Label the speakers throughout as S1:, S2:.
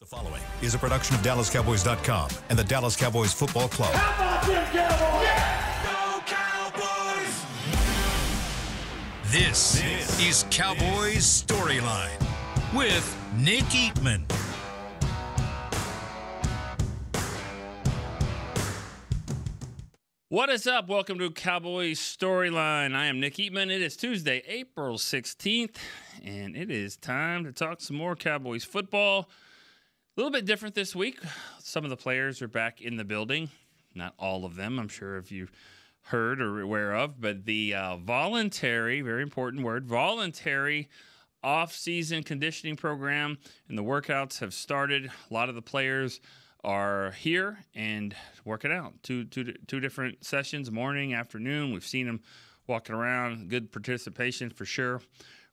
S1: Following is a production of DallasCowboys.com and the Dallas Cowboys Football Club.
S2: How about them Cowboys?
S3: Yeah! Go Cowboys! This is Cowboys Storyline with Nick Eatman.
S4: What is up? Welcome to Cowboys Storyline. I am Nick Eatman. It is Tuesday, April 16th, and it is time to talk some more Cowboys football. A little bit different this week. Some of the players are back in the building. Not all of them, I'm sure if you've heard or aware of, but the voluntary, very important word, voluntary off-season conditioning program and the workouts have started. A lot of the players are here and working out. Two different sessions, morning, afternoon. We've seen them walking around. Good participation for sure.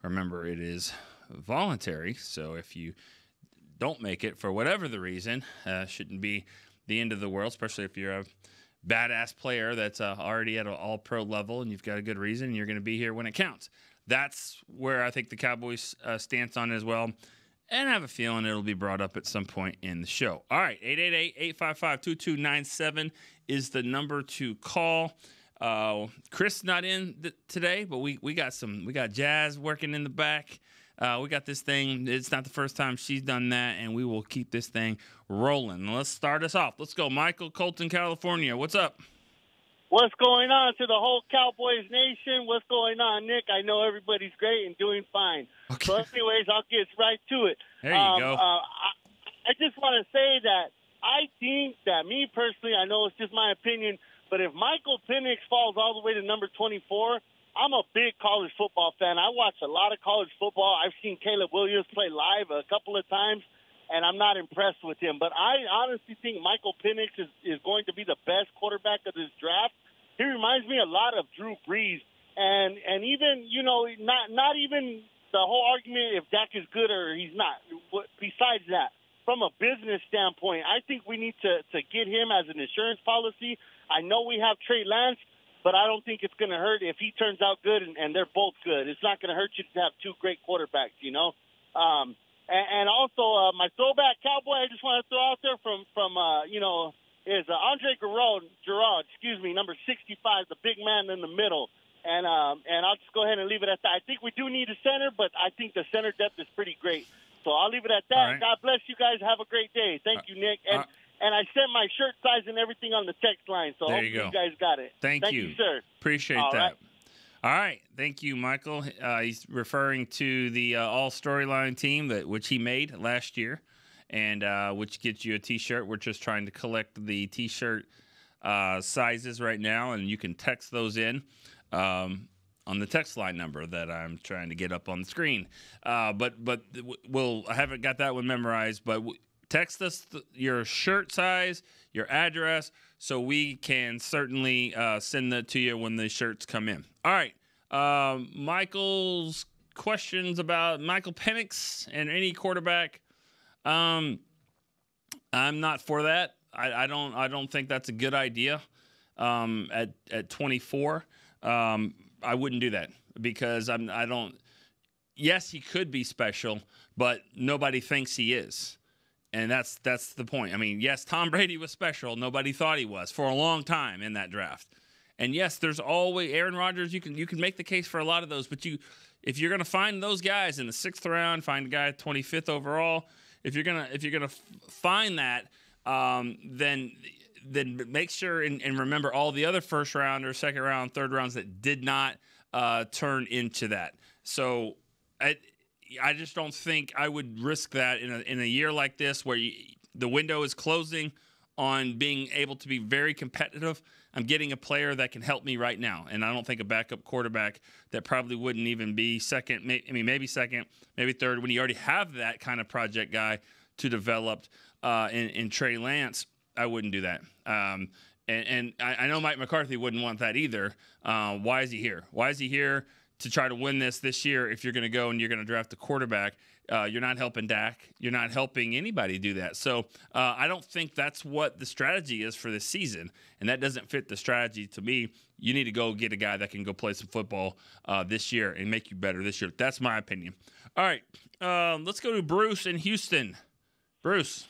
S4: Remember, it is voluntary, so if you don't make it for whatever the reason, shouldn't be the end of the world, especially if you're a badass player that's already at an all-pro level and you've got a good reason and you're going to be here when it counts. That's where I think the Cowboys stance on it as well. And I have a feeling it'll be brought up at some point in the show. All right, 888-855-2297 is the number to call. Chris not in today, but we got Jazz working in the back. We got this thing. It's not the first time she's done that, and we will keep this thing rolling. Let's start us off. Let's go. Michael, Colton, California. What's up?
S5: What's going on to the whole Cowboys nation? What's going on, Nick? I know everybody's great and doing fine. Okay. So anyways, I'll get right to it.
S4: There you go.
S5: I just want to say that I think that me personally, I know it's just my opinion, but if Michael Penix falls all the way to number 24, I'm a big college football fan. I watch a lot of college football. I've seen Caleb Williams play live a couple of times, and I'm not impressed with him. But I honestly think Michael Penix is going to be the best quarterback of this draft. He reminds me a lot of Drew Brees. And even, you know, not even the whole argument if Dak is good or he's not. Besides that, from a business standpoint, I think we need to get him as an insurance policy. I know we have Trey Lance, but I don't think it's going to hurt if he turns out good and they're both good. It's not going to hurt you to have two great quarterbacks, you know. And also my throwback Cowboy, I just want to throw out there from you know, is Andre Giroud, number 65, the big man in the middle. And I'll just go ahead and leave it at that. I think we do need a center, but I think the center depth is pretty great. So I'll leave it at that. Right. God bless you guys. Have a great day. Thank you, Nick. And I sent my shirt size and everything on the text line, so hopefully you guys got it.
S4: Thank you,
S5: sir.
S4: Appreciate that. Right. All right. Thank you, Michael. He's referring to the All Storyline team which he made last year, and which gets you a T-shirt. We're just trying to collect the T-shirt sizes right now, and you can text those in on the text line number that I'm trying to get up on the screen. But I haven't got that one memorized, but text us your shirt size, your address, so we can certainly send that to you when the shirts come in. All right. Michael's questions about Michael Penix and any quarterback. I'm not for that. I don't think that's a good idea. At 24, I wouldn't do that because I don't. Yes, he could be special, but nobody thinks he is. And that's the point. I mean, yes, Tom Brady was special. Nobody thought he was for a long time in that draft. And yes, there's always Aaron Rodgers. You can make the case for a lot of those, but if you're gonna find those guys in the 6th round, find a guy 25th overall. If you're gonna find that, then make sure and remember all the other 1st rounders, 2nd round, 3rd rounds that did not turn into that. So I just don't think I would risk that in a year like this where the window is closing on being able to be very competitive. I'm getting a player that can help me right now, and I don't think a backup quarterback that probably wouldn't even be second, maybe second, maybe third, when you already have that kind of project guy to develop in Trey Lance, I wouldn't do that. And I know Mike McCarthy wouldn't want that either. Why is he here? Why is he here to try to win this year if you're going to go and you're going to draft a quarterback? You're not helping Dak. You're not helping anybody do that. So I don't think that's what the strategy is for this season, and that doesn't fit the strategy to me. You need to go get a guy that can go play some football this year and make you better this year. That's my opinion. All right, let's go to Bruce in Houston. Bruce.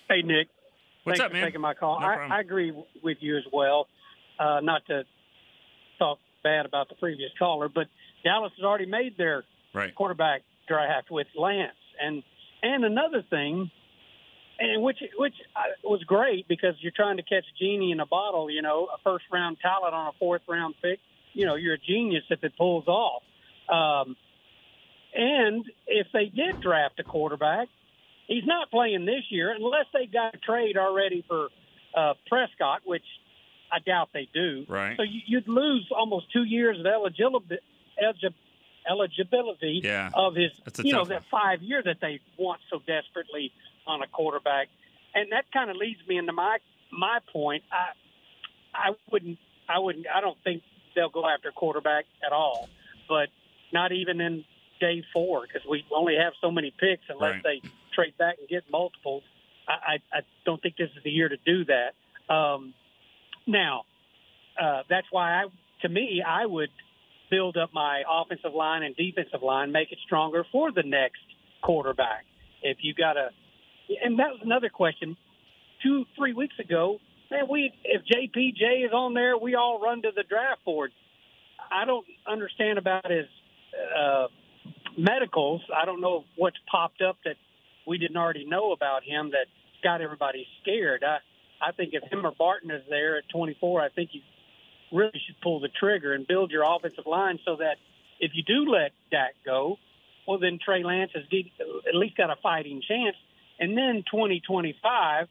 S2: Hey, Nick.
S4: What's
S2: Thanks
S4: up, man?
S2: for taking my call.
S4: No problem.
S2: I agree with you as well. Not to talk bad about the previous caller, but Dallas has already made their
S4: Right.
S2: quarterback draft with Lance. And another thing, and which was great because you're trying to catch a genie in a bottle, a first-round talent on a fourth-round pick. You're a genius if it pulls off. And if they did draft a quarterback, he's not playing this year unless they got a trade already for Prescott, which I doubt they do.
S4: Right.
S2: So you'd lose almost 2 years of eligibility
S4: Yeah.
S2: of his,
S4: That's a
S2: that
S4: tough one.
S2: 5 year that they want so desperately on a quarterback. And that kind of leads me into my point. I don't think they'll go after a quarterback at all, but not even in day 4 because we only have so many picks unless
S4: Right.
S2: they trade back and get multiples. I don't think this is the year to do that. Now, that's why I would build up my offensive line and defensive line, make it stronger for the next quarterback. If you got and that was another question 2-3 weeks ago, man, if JPJ is on there, we all run to the draft board. I don't understand about his medicals. I don't know what's popped up that we didn't already know about him that got everybody scared. I think if him or Barton is there at 24, I think you really should pull the trigger and build your offensive line so that if you do let Dak go, well, then Trey Lance has at least got a fighting chance. And then 2025,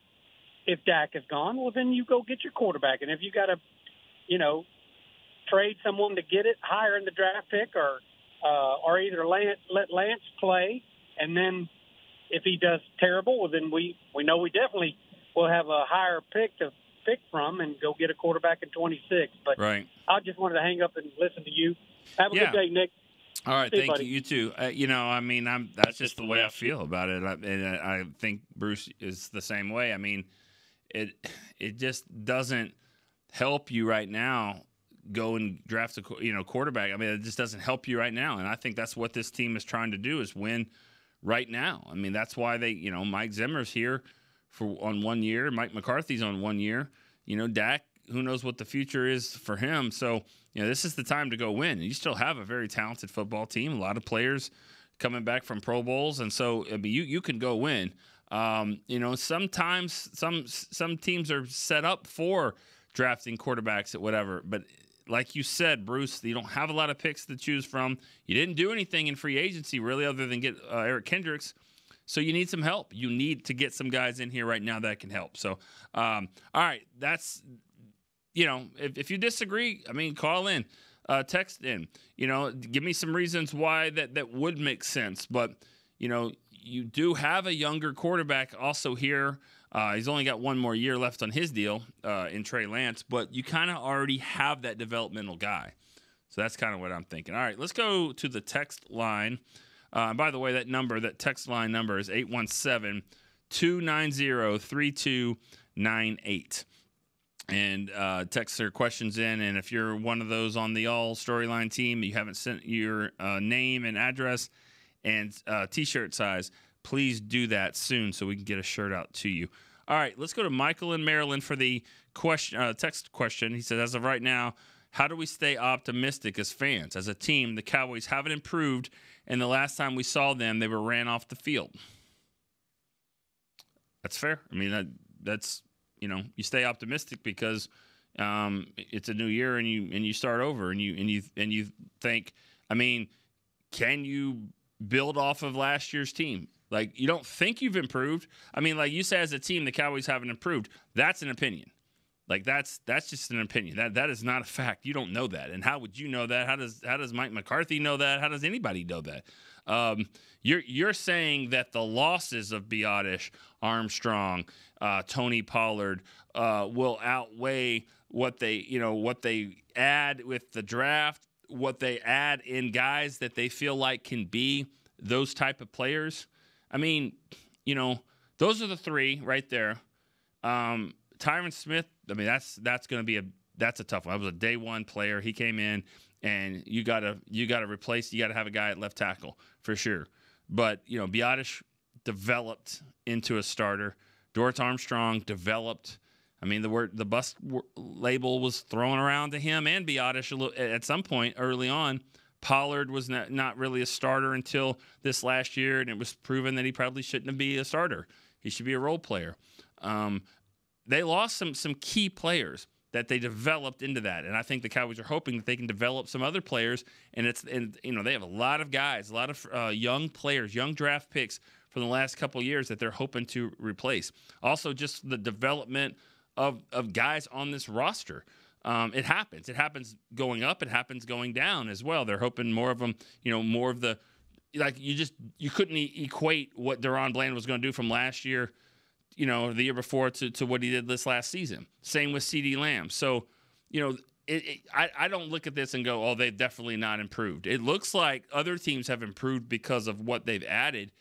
S2: if Dak is gone, well, then you go get your quarterback. And if you got to, trade someone to get it higher in the draft pick or either let Lance play, and then if he does terrible, well, then we know we definitely will have a higher pick to pick from and go get a quarterback in 26. But
S4: Right.
S2: I just wanted to hang up and listen to you. Have a good day, Nick.
S4: All right,
S2: See you,
S4: thank
S2: buddy.
S4: you. You too. That's just the way I feel about it, and I think Bruce is the same way. I mean, it just doesn't help you right now go and draft a quarterback. I mean, it just doesn't help you right now, and I think that's what this team is trying to do is win right now. I mean, that's why they, Mike Zimmer's here on 1 year, Mike McCarthy's on 1 year. Dak, who knows what the future is for him. So, this is the time to go win. You still have a very talented football team, a lot of players coming back from Pro Bowls, and so I mean, you can go win. Sometimes some teams are set up for drafting quarterbacks at whatever, but like you said, Bruce, you don't have a lot of picks to choose from. You didn't do anything in free agency really other than get Eric Kendricks. So you need some help. You need to get some guys in here right now that can help. So, all right, that's, if you disagree, I mean, call in, text in, give me some reasons why that would make sense. But, you do have a younger quarterback also here. He's only got 1 more year left on his deal in Trey Lance, but you kind of already have that developmental guy. So that's kind of what I'm thinking. All right, let's go to the text line. By the way, that text line number is 817-290-3298. And text their questions in. And if you're one of those on the All Storyline team, you haven't sent your name and address and T-shirt size, please do that soon so we can get a shirt out to you. All right, let's go to Michael in Maryland for the text question. He says, as of right now, how do we stay optimistic as fans? As a team, the Cowboys haven't improved, and the last time we saw them, they were ran off the field. That's fair. I mean, that's you stay optimistic because it's a new year and you start over and you think, I mean, can you build off of last year's team? Like, you don't think you've improved. I mean, like you say, as a team, the Cowboys haven't improved. That's an opinion. Like, that's just an opinion. That is not a fact. You don't know that. And how would you know that? How does Mike McCarthy know that? How does anybody know that? You're saying that the losses of Biadasz, Armstrong, Tony Pollard will outweigh what they add with the draft, what they add in guys that they feel like can be those type of players. I mean, those are the three right there. Tyron Smith, I mean, that's going to be a tough one. That was a day one player. He came in, and you got to replace. You got to have a guy at left tackle for sure. But Biadasz developed into a starter. Dorrance Armstrong developed. I mean, the bust label was thrown around to him and Biadasz at some point early on. Pollard was not really a starter until this last year, and it was proven that he probably shouldn't be a starter. He should be a role player. They lost some key players that they developed into that, and I think the Cowboys are hoping that they can develop some other players. And they have a lot of guys, a lot of young players, young draft picks from the last couple of years that they're hoping to replace. Also, just the development of guys on this roster. It happens. It happens going up. It happens going down as well. They're hoping more of them, more of the you couldn't equate what Deron Bland was going to do from last year, the year before to what he did this last season. Same with CeeDee Lamb. So, I don't look at this and go, oh, they've definitely not improved. It looks like other teams have improved because of what they've added,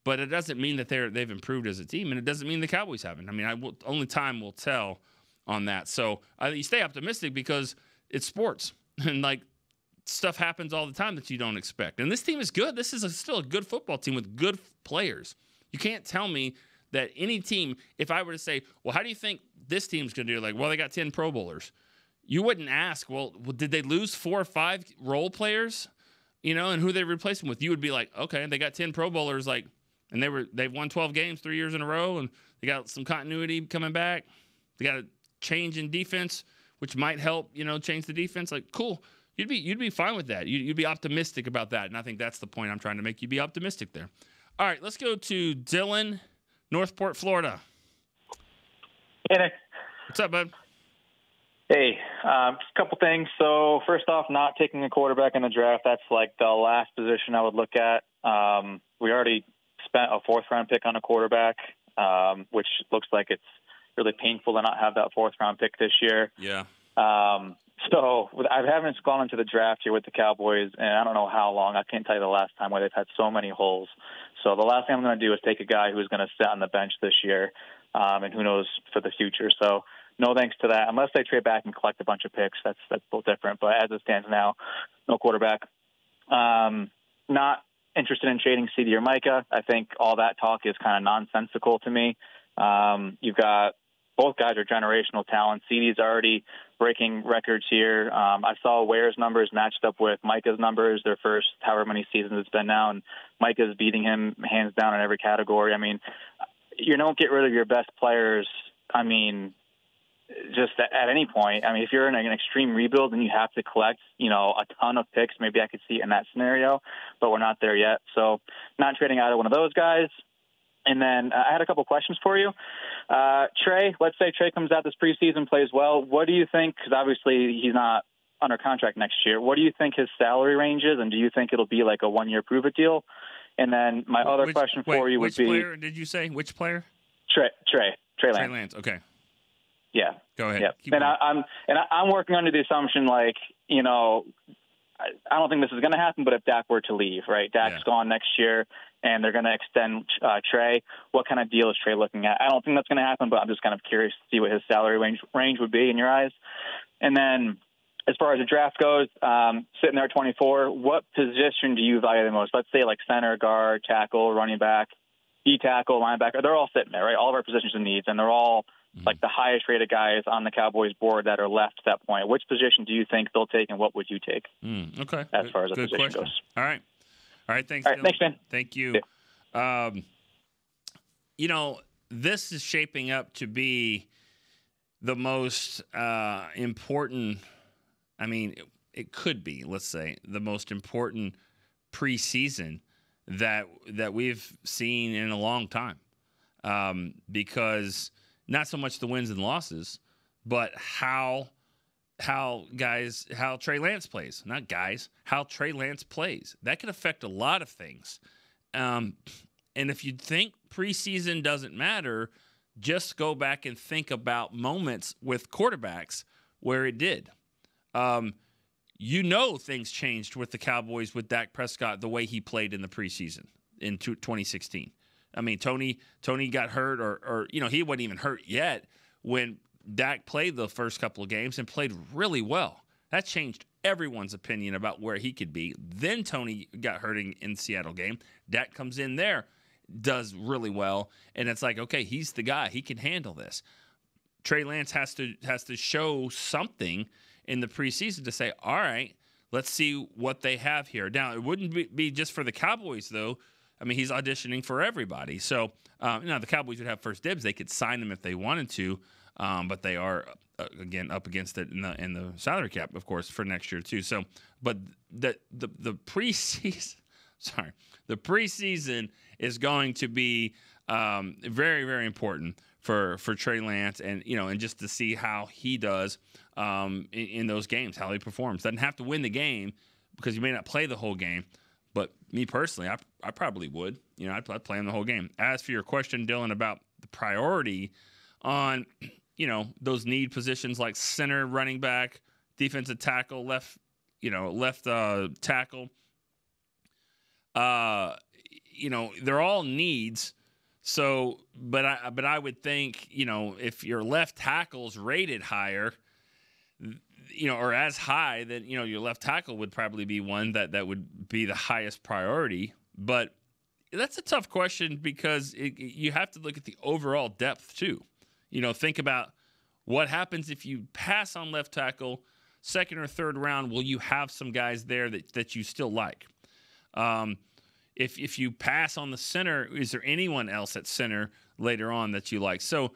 S4: but it doesn't mean that they've improved as a team, and it doesn't mean the Cowboys haven't. I mean, only time will tell on that. So you stay optimistic because it's sports, and stuff happens all the time that you don't expect. And this team is good. This is still a good football team with good players. You can't tell me that any team, if I were to say, well, how do you think this team's going to do? They got 10 Pro Bowlers. You wouldn't ask, well, did they lose 4 or 5 role players, and who they replaced them with? You would be like, okay, they got 10 Pro Bowlers, and they've won 12 games 3 years in a row, and they got some continuity coming back. They got a change in defense, which might help, change the defense. Cool. You'd be fine with that. You'd be optimistic about that, and I think that's the point I'm trying to make. You'd be optimistic there. All right, let's go to Dylan, Northport, Florida.
S6: Hey, Nick.
S4: What's up, bud?
S6: Hey, just a couple things. So first off, not taking a quarterback in the draft. That's the last position I would look at. We already spent a 4th-round pick on a quarterback, which looks like it's really painful to not have that 4th-round pick this year.
S4: Yeah.
S6: So I haven't gone into the draft here with the Cowboys, and I don't know how long. I can't tell you the last time where they've had so many holes. So the last thing I'm going to do is take a guy who's going to sit on the bench this year, and who knows for the future. So no thanks to that. Unless they trade back and collect a bunch of picks, that's a little different. But as it stands now, no quarterback. Not interested in trading CeeDee or Micah. I think all that talk is kind of nonsensical to me. You've got both guys are generational talent. CeeDee's already breaking records here. I saw Ware's numbers matched up with Micah's numbers, their first however many seasons it's been now, and Micah's beating him hands down in every category. I mean, you don't get rid of your best players, just at any point. I mean, if you're in an extreme rebuild and you have to collect, a ton of picks, maybe I could see it in that scenario, but we're not there yet. So not trading either one of those guys. And then I had a couple questions for you. Trey, let's say Trey comes out this preseason, plays well. What do you think? Because obviously he's not under contract next year. What do you think his salary range is, and do you think it'll be like a 1-year prove-it deal? And then my other question for you would be...
S4: Which player did you say? Which player?
S6: Trey Lance.
S4: Trey Lance, okay.
S6: Yeah.
S4: Go ahead.
S6: Yeah. I'm working under the assumption, I don't think this is going to happen, but if Dak were to leave, right? Dak's gone next year, and they're going to extend Trey. What kind of deal is Trey looking at? I don't think that's going to happen, but I'm just kind of curious to see what his salary range would be in your eyes. And then as far as the draft goes, sitting there at 24, what position do you value the most? Let's say center, guard, tackle, running back, D-tackle, linebacker. They're all sitting there, right? All of our positions and needs, and they're all the highest rated guys on the Cowboys board that are left at that point. Which position do you think they'll take, and what would you take?
S4: Okay.
S6: As far as the
S4: good
S6: position
S4: question.
S6: goes.
S4: All right. Thanks.
S6: All right. Thanks, man.
S4: Thank you. Yeah. This is shaping up to be the most important. I mean, it could be, let's say, the most important preseason that we've seen in a long time, because not so much the wins and losses, but how Trey Lance plays. How Trey Lance plays. That could affect a lot of things. And if you think preseason doesn't matter, just go back and think about moments with quarterbacks where it did. Things changed with the Cowboys with Dak Prescott, the way he played in the preseason in 2016. I mean, Tony got hurt, or he wasn't even hurt yet when Dak played the first couple of games and played really well. That changed everyone's opinion about where he could be. Then Tony got hurt in the Seattle game. Dak comes in there. does really well, and it's like, okay, he's the guy. He can handle this. Trey Lance has to show something in the preseason to say, all right, let's see what they have here. Now, it wouldn't be just for the Cowboys, though. I mean, he's auditioning for everybody. So, the Cowboys would have first dibs. They could sign him if they wanted to, but they are, again, up against it in the salary cap, of course, for next year, too. So, but the preseason, the preseason is going to be very, very important for Trey Lance, and just to see how he does in those games, how he performs. Doesn't have to win the game because you may not play the whole game, but me personally, I probably would. I'd play him the whole game. As for your question, Dylan, about the priority on those need positions like center, running back, defensive tackle, left tackle. They're all needs. So, but I would think, if your left tackle's rated higher, or as high, then, your left tackle would probably be one that would be the highest priority. But that's a tough question because you have to look at the overall depth too. Think about what happens if you pass on left tackle, second or third round. Will you have some guys there that you still like? If you pass on the center, is there anyone else at center later on that you like? So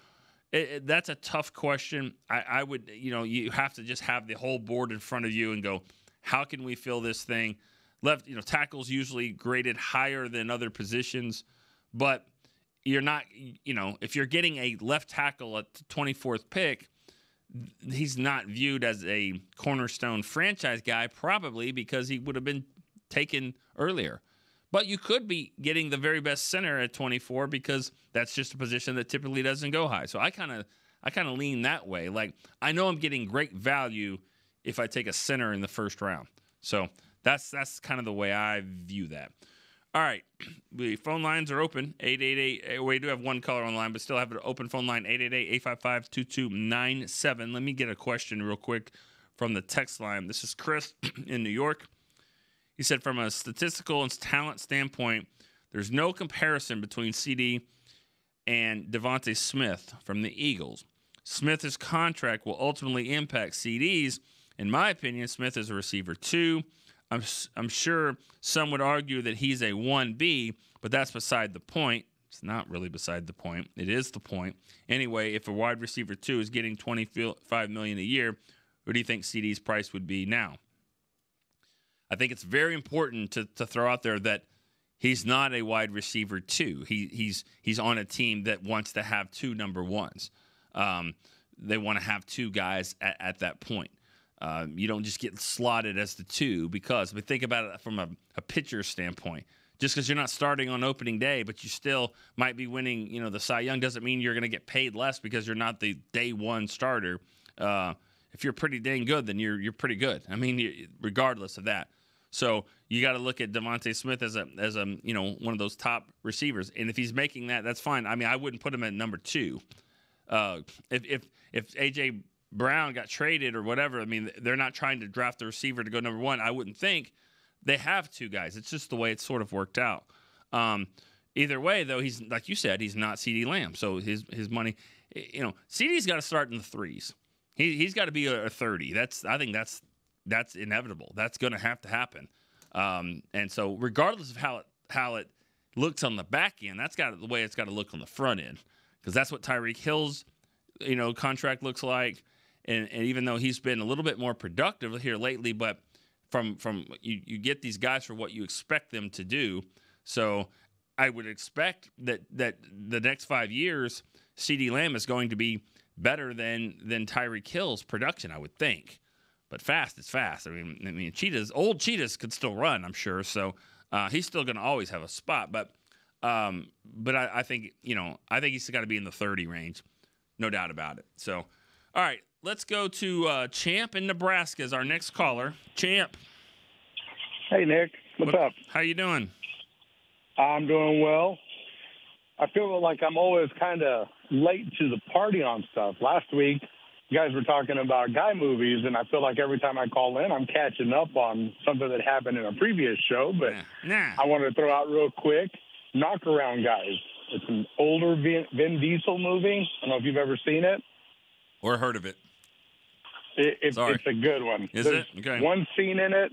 S4: that's a tough question. I would, you have to just have the whole board in front of you and go, how can we fill this thing? Left, tackle's usually graded higher than other positions, but you're not, if you're getting a left tackle at the 24th pick, he's not viewed as a cornerstone franchise guy, probably because he would have been taken earlier. But you could be getting the very best center at 24 because that's just a position that typically doesn't go high. So I kind of lean that way. Like, I know I'm getting great value if I take a center in the first round. So that's kind of the way I view that. All right, the phone lines are open. 888. We do have one caller online, but still have an open phone line. 888-855-2297. Let me get a question real quick from the text line. This is Chris in New York. He said, from a statistical and talent standpoint, there's no comparison between CD and Devontae Smith from the Eagles. Smith's contract will ultimately impact CD's. In my opinion, Smith is a receiver 2. I'm sure some would argue that he's a 1B, but that's beside the point. It's not really beside the point. It is the point. Anyway, if a wide receiver 2 is getting $25 million a year, what do you think CD's price would be now? I think it's very important to throw out there that he's not a wide receiver 2. He's on a team that wants to have 2 number ones. They want to have 2 guys at that point. You don't just get slotted as the 2 because, but think about it from a pitcher standpoint. Just because you're not starting on opening day, but you still might be winning, the Cy Young doesn't mean you're going to get paid less because you're not the day 1 starter. If you're pretty dang good, then you're pretty good. I mean, regardless of that. So you got to look at Devontae Smith as a one of those top receivers, and if he's making that, that's fine. I mean, I wouldn't put him at number 2. If AJ Brown got traded or whatever, I mean, they're not trying to draft the receiver to go number 1. I wouldn't think. They have 2 guys. It's just the way it's sort of worked out. Either way, though, he's, like you said, he's not CeeDee Lamb. So his money, CeeDee's got to start in the 3s. He's got to be a 30. I think that's inevitable. That's going to have to happen. And so regardless of how it looks on the back end, that's got the way it's got to look on the front end, because that's what Tyreek Hill's contract looks like. And even though he's been a little bit more productive here lately, but from you get these guys for what you expect them to do. So I would expect that the next 5 years, CeeDee Lamb is going to be better than Tyreek Hill's production, I would think. But fast is fast. I mean, old cheetahs could still run, I'm sure. So he's still going to always have a spot. But I think he's got to be in the 30 range, no doubt about it. So, all right, let's go to Champ in Nebraska as our next caller. Champ.
S7: Hey, Nick. What's up?
S4: How you doing?
S7: I'm doing well. I feel like I'm always kind of late to the party on stuff. Last week, you guys were talking about guy movies, and I feel like every time I call in, I'm catching up on something that happened in a previous show. But I wanted to throw out real quick, Knockaround Guys. It's an older Vin Diesel movie. I don't know if you've ever seen it.
S4: Or heard of it.
S7: It's a good one.
S4: Is
S7: There's
S4: it? Okay.
S7: one scene in it.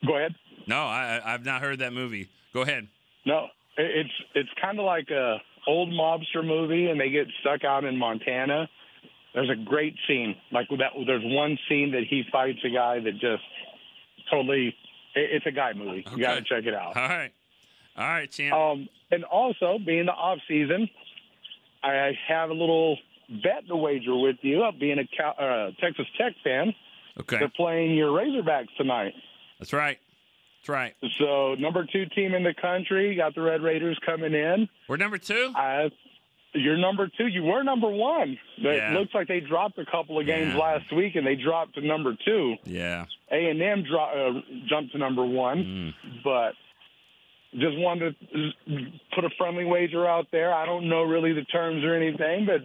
S7: Go ahead.
S4: No, I've not heard that movie. Go ahead.
S7: No, it's kind of like a old mobster movie, and they get stuck out in Montana. There's a great scene. Like that, there's one scene that he fights a guy that just totally. It's a guy movie.
S4: Okay.
S7: You got to check it out.
S4: All right, champ.
S7: And also, being the off season, I have a little bet to wager with you. Being a Texas Tech fan,
S4: Okay.
S7: they're playing your Razorbacks tonight.
S4: That's right. That's right.
S7: So, number 2 team in the country, got the Red Raiders coming in.
S4: We're number 2?
S7: You're number 2. You were number 1.
S4: Yeah.
S7: It looks like they dropped a couple of games
S4: Yeah.
S7: last week, and they dropped to number 2.
S4: Yeah.
S7: A&M jumped to number 1, but just wanted to put a friendly wager out there. I don't know really the terms or anything, but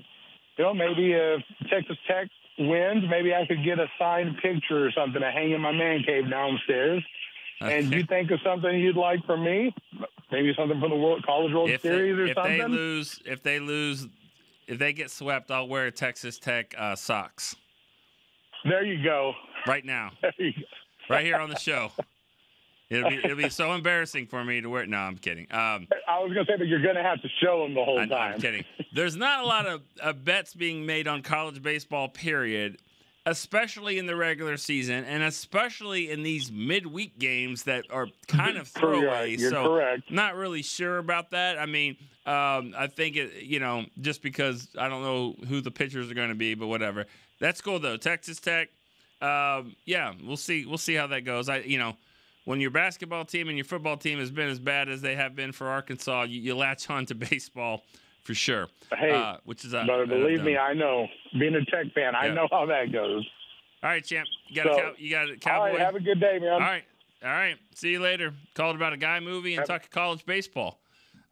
S7: maybe if Texas Tech wins, maybe I could get a signed picture or something to hang in my man cave downstairs.
S4: Okay.
S7: And you think of something you'd like from me? Maybe something from the College World Series or something?
S4: If they get swept, I'll wear Texas Tech socks.
S7: There you go.
S4: Right now.
S7: There you go.
S4: Right here on the show. It'll be so embarrassing for me to wear. No, I'm kidding.
S7: I was going to say that you're going to have to show them the whole time.
S4: I'm kidding. There's not a lot of bets being made on college baseball, period, especially in the regular season and especially in these midweek games that are kind of throwaways.
S7: You're correct.
S4: Not really sure about that. I mean, I think just because I don't know who the pitchers are going to be, but whatever. That's cool though. Texas Tech. We'll see. We'll see how that goes. When your basketball team and your football team has been as bad as they have been for Arkansas, you latch on to baseball for sure.
S7: Hey,
S4: which is
S7: but believe me, I know. Being a Tech fan, I know how that goes.
S4: All right, champ. You got a Cowboy.
S7: All right, have a good day, man.
S4: All right. See you later. Called about a guy movie and talk college baseball.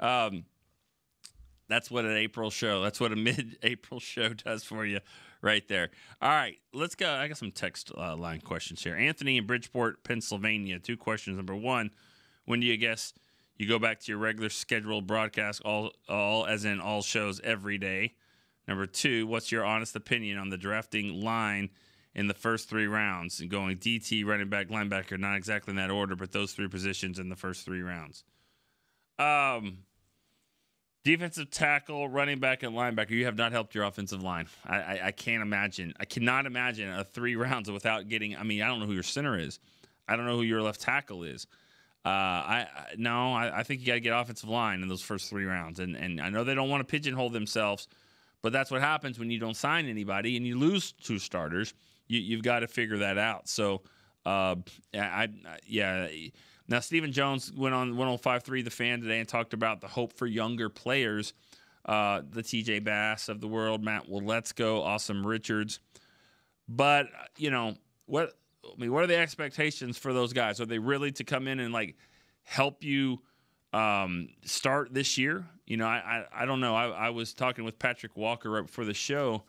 S4: That's what an April show. That's what a mid-April show does for you. Right there. All right, let's go. I got some text line questions here. Anthony in Bridgeport, Pennsylvania. 2 questions. Number 1, when do you guess you go back to your regular scheduled broadcast, all as in all shows every day? Number 2, what's your honest opinion on the drafting line in the first 3 rounds and going DT, running back, linebacker, not exactly in that order, but those 3 positions in the first 3 rounds? Defensive tackle, running back, and linebacker. You have not helped your offensive line. I can't imagine. I cannot imagine 3 rounds without getting. I mean, I don't know who your center is. I don't know who your left tackle is. I think you got to get offensive line in those first 3 rounds. And I know they don't want to pigeonhole themselves, but that's what happens when you don't sign anybody and you lose 2 starters. You've got to figure that out. So, Now, Stephen Jones went on 105.3 The Fan today and talked about the hope for younger players, the TJ Bass of the world, Matt Waletzko, Awesome Richards. But, what are the expectations for those guys? Are they really to come in and, help you start this year? I don't know. I was talking with Patrick Walker right before the show,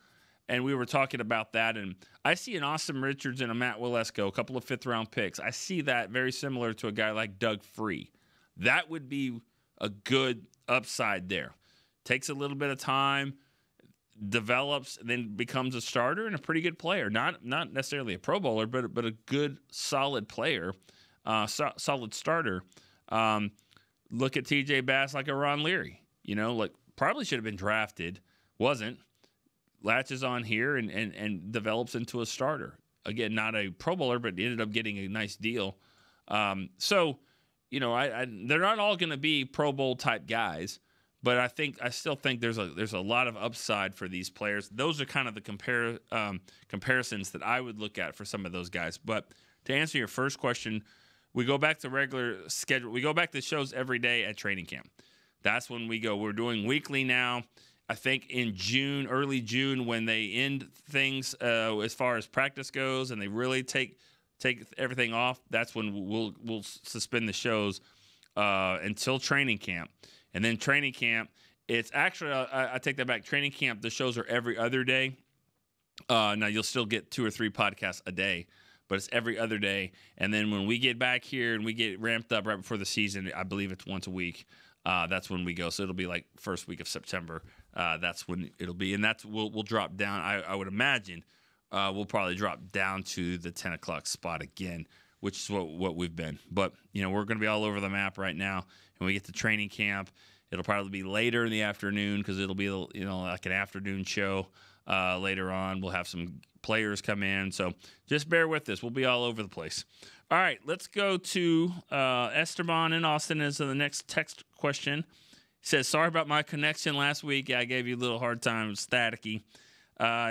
S4: and we were talking about that, and I see an Awesome Richards and a Matt Waletzko, a couple of 5th-round picks. I see that very similar to a guy like Doug Free. That would be a good upside there. Takes a little bit of time, develops, and then becomes a starter and a pretty good player. Not necessarily a Pro Bowler, but a good, solid player, solid starter. Look at T.J. Bass like a Ron Leary. Probably should have been drafted, wasn't. Latches on here and develops into a starter. Again, not a Pro Bowler, but ended up getting a nice deal. They're not all going to be Pro Bowl type guys, but I still think there's a lot of upside for these players. Those are kind of the comparisons that I would look at for some of those guys. But to answer your first question, we go back to regular schedule. We go back to shows every day at training camp. That's when we go. We're doing weekly now. I think in June, early June, when they end things as far as practice goes, and they really take everything off, that's when we'll suspend the shows until training camp. And then training camp, it's actually I take that back. Training camp, the shows are every other day. Now you'll still get 2 or 3 podcasts a day, but it's every other day. And then when we get back here and we get ramped up right before the season, I believe it's once a week. That's when we go. So it'll be like first week of September. That's when it'll be, and we'll drop down. I would imagine we'll probably drop down to the 10 o'clock spot again, which is what we've been. But we're going to be all over the map right now. When we get to training camp, it'll probably be later in the afternoon because it'll be like an afternoon show later on. We'll have some players come in, so just bear with us. We'll be all over the place. All right, let's go to Esteban in Austin as the next text question. He says, sorry about my connection last week. I gave you a little hard time. It was staticky.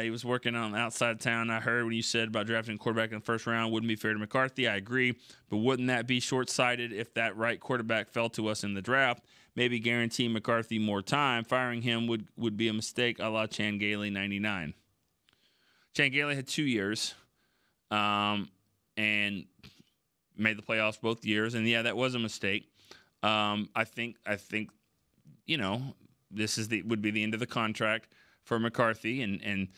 S4: He was working on the outside of town. I heard when you said about drafting a quarterback in the first round wouldn't be fair to McCarthy. I agree, but wouldn't that be short-sighted if that right quarterback fell to us in the draft? Maybe guarantee McCarthy more time. Firing him would be a mistake, a la Chan Gailey 99. Chan Gailey had 2 years and made the playoffs both years, and that was a mistake. I think this would be the end of the contract for McCarthy, and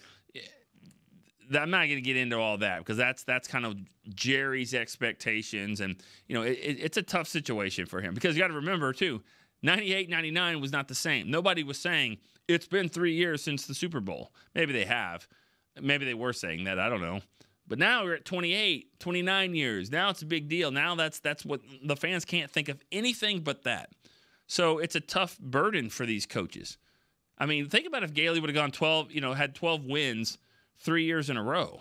S4: I'm not going to get into all that because that's kind of Jerry's expectations, and it's a tough situation for him because you got to remember too, 98, 99 was not the same. Nobody was saying it's been 3 years since the Super Bowl. Maybe they have. Maybe they were saying that. I don't know. But now we're at 28, 29 years. Now it's a big deal. Now that's what the fans can't think of anything but that. So it's a tough burden for these coaches. I mean, think about if Gailey would have gone 12, had 12 wins 3 years in a row.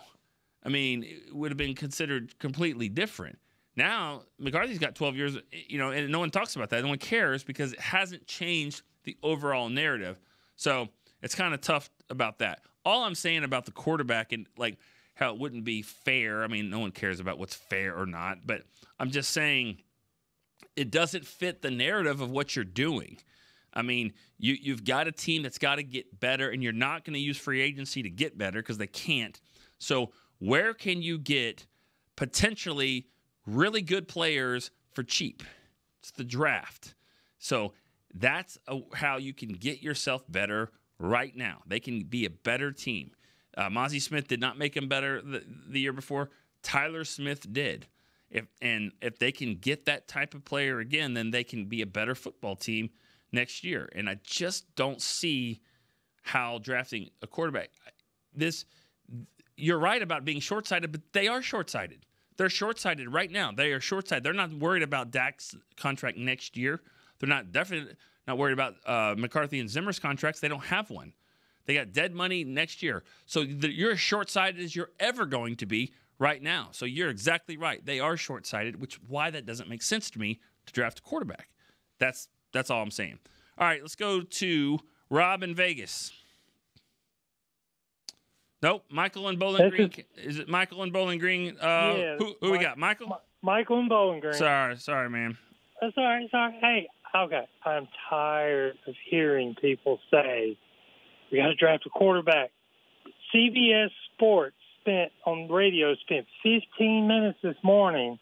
S4: I mean, it would have been considered completely different. Now, McCarthy's got 12 years, and no one talks about that. No one cares because it hasn't changed the overall narrative. So it's kind of tough about that. All I'm saying about the quarterback and, how it wouldn't be fair, I mean, no one cares about what's fair or not, but I'm just saying it doesn't fit the narrative of what you're doing. I mean, you've got a team that's got to get better, and you're not going to use free agency to get better because they can't. So where can you get potentially really good players for cheap? It's the draft. So that's how you can get yourself better right now. They can be a better team. Mozzie Smith did not make him better the year before. Tyler Smith did. If they can get that type of player again, then they can be a better football team next year. And I just don't see how drafting a quarterback. You're right about being short-sighted, but they are short-sighted. They're short-sighted right now. They are short-sighted. They're not worried about Dak's contract next year. They're definitely not worried about McCarthy and Zimmer's contracts. They don't have one. They got dead money next year. So you're as short-sighted as you're ever going to be right now. So you're exactly right. They are short-sighted, why that doesn't make sense to me to draft a quarterback. That's all I'm saying. All right, let's go to Rob in Vegas. Nope, Michael in Bowling Green. Is it Michael in Bowling Green?
S8: Yeah,
S4: who we got? Michael?
S8: Michael in Bowling Green.
S4: Sorry, man.
S8: That's all right. Hey, okay. I'm tired of hearing people say we got to draft a quarterback. CBS Sports on radio spent 15 minutes this morning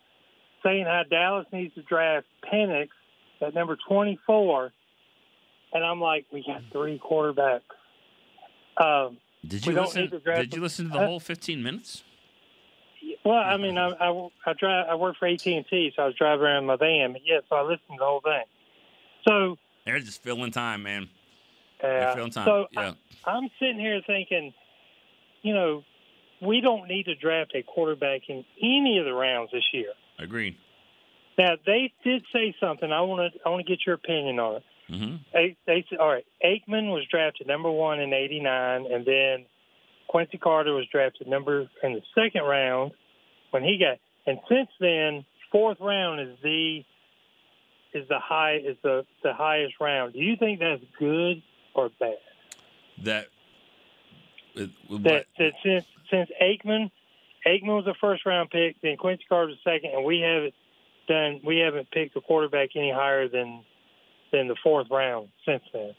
S8: saying how Dallas needs to draft Penix at number 24, and I'm like, we got 3 quarterbacks.
S4: Did you listen to the whole 15 minutes?
S8: Well, I mean, I work for AT&T, so I was driving around in my van. But so I listened to the whole thing. So
S4: they're just filling time, man. They're filling time.
S8: So
S4: yeah.
S8: I'm sitting here thinking, we don't need to draft a quarterback in any of the rounds this year.
S4: Agreed.
S8: Now they did say something. I want to get your opinion on it.
S4: Mm-hmm.
S8: They said, all right, Aikman was drafted number 1 in '89, and then Quincy Carter was drafted in the second round when he got. And since then, 4th round is the highest round. Do you think that's good or bad?
S4: That
S8: since Aikman was a 1st round pick, then Quincy Carter was second, and we haven't picked a quarterback any higher than the 4th round since then.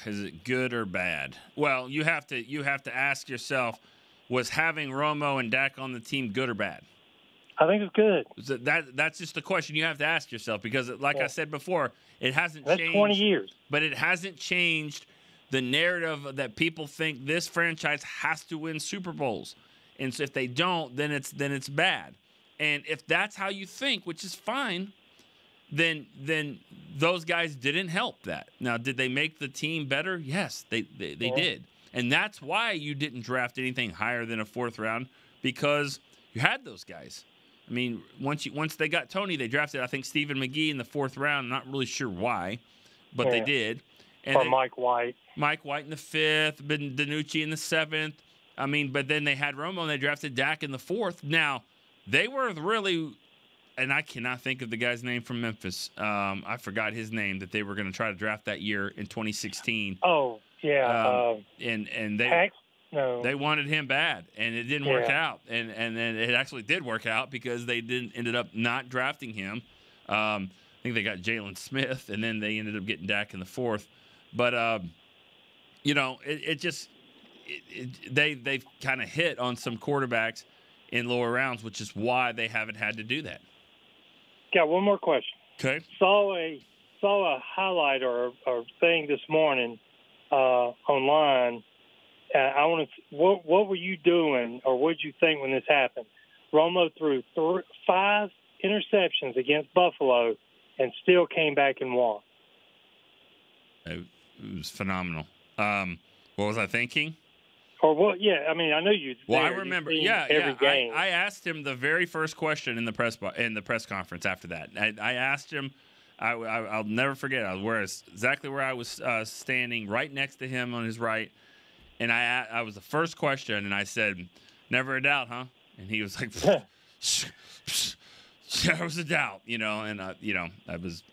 S4: Is it good or bad? Well, you have to ask yourself, was having Romo and Dak on the team good or bad?
S8: I think it's good.
S4: So that's just the question you have to ask yourself because, I said before, it hasn't changed.
S8: That's 20 years.
S4: But it hasn't changed the narrative that people think this franchise has to win Super Bowls. And so if they don't, then it's bad. And if that's how you think, which is fine, then those guys didn't help that. Now, did they make the team better? Yes, they did. And that's why you didn't draft anything higher than a 4th round, because you had those guys. I mean, once they got Tony, they drafted, I think, Stephen McGee in the 4th round. I'm not really sure why, but they did. And
S8: or Mike White.
S4: Mike White in the 5th, DiNucci in the 7th. I mean, but then they had Romo and they drafted Dak in the 4th. Now, they were really, and I cannot think of the guy's name from Memphis. I forgot his name that they were going to try to draft that year in 2016.
S8: Oh, yeah.
S4: And they
S8: Hex? No.
S4: They wanted him bad, and it didn't work out. And then it actually did work out because they ended up not drafting him. I think they got Jalen Smith, and then they ended up getting Dak in the 4th. But you know, they kind of hit on some quarterbacks in lower rounds, which is why they haven't had to do that.
S8: Got one more question.
S4: Okay.
S8: Saw a highlight or thing this morning online. I want to. What were you doing, or what did you think when this happened? Romo threw 5 interceptions against Buffalo, and still came back and won.
S4: It was phenomenal. What was I thinking?
S8: Or what? Yeah, I mean, I know you.
S4: Well, I remember.
S8: Every game.
S4: I asked him the very first question in the press conference after that. I asked him. I'll never forget. I was exactly where I was standing, right next to him on his right. And I was the first question, and I said, "Never a doubt, huh?" And he was like, "There was a doubt," you know. And that was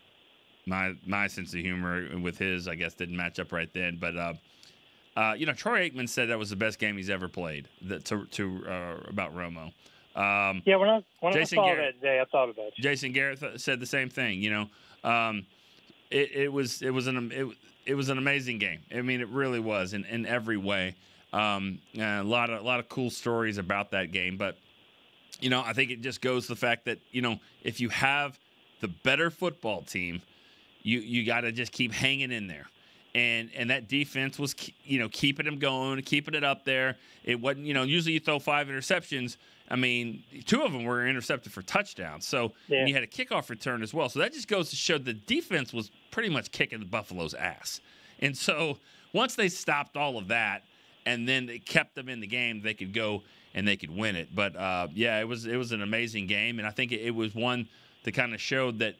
S4: my sense of humor with his. I guess didn't match up right then. But Troy Aikman said that was the best game he's ever played. About Romo.
S8: Yeah, when I saw that day, I thought about you.
S4: Jason Garrett said the same thing. You know, it was an amazing game. I mean, it really was in every way. A lot of cool stories about that game. But I think it just goes to the fact that if you have the better football team, you got to just keep hanging in there. And that defense was keeping them going, keeping it up there. It wasn't usually you throw 5 interceptions. I mean, 2 of them were intercepted for touchdowns. So and you had a kickoff return as well. So that just goes to show the defense was pretty much kicking the Buffalo's ass. And so once they stopped all of that and then they kept them in the game, they could go and they could win it. But it was an amazing game, and I think it was one that kind of showed that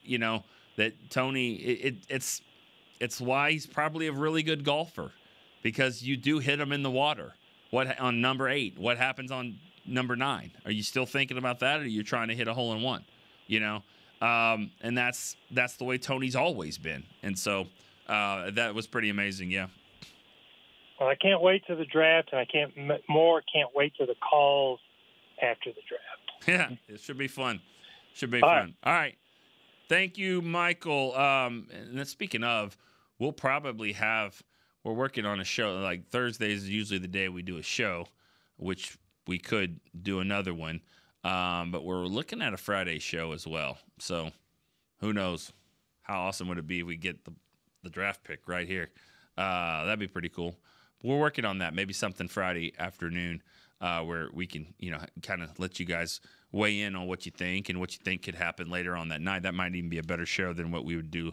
S4: that Tony it's why he's probably a really good golfer, because you do hit him in the water. What on number 8? What happens on number 9? Are you still thinking about that, or are you trying to hit a hole in one? And that's the way Tony's always been. And so that was pretty amazing. Yeah.
S8: Well, I can't wait to the draft, and I can't wait to the calls after the draft.
S4: Yeah, it should be fun. Should be fun. All right. Thank you, Michael. And speaking of, we'll probably we're working on a show. Like Thursdays is usually the day we do a show, which we could do another one. But we're looking at a Friday show as well. So who knows? How awesome would it be if we get the draft pick right here? That'd be pretty cool. We're working on that. Maybe something Friday afternoon where we can, kind of let you guys weigh in on what you think and what you think could happen later on that night. That might even be a better show than what we would do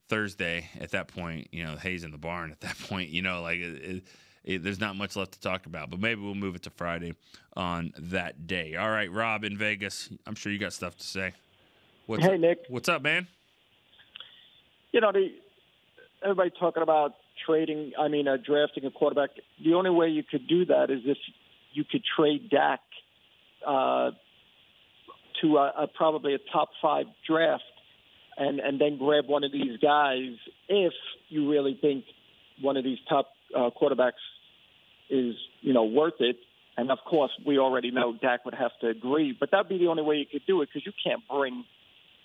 S4: Thursday at that point. Hayes in the barn at that point. There's not much left to talk about. But maybe we'll move it to Friday on that day. All right, Rob in Vegas. I'm sure you got stuff to say.
S9: Hey, Nick.
S4: What's up, man?
S9: Everybody talking about drafting a quarterback. The only way you could do that is if you could trade Dak to probably a top 5 draft and then grab one of these guys if you really think one of these top quarterbacks is, worth it. And, of course, we already know Dak would have to agree. But that would be the only way you could do it, because you can't bring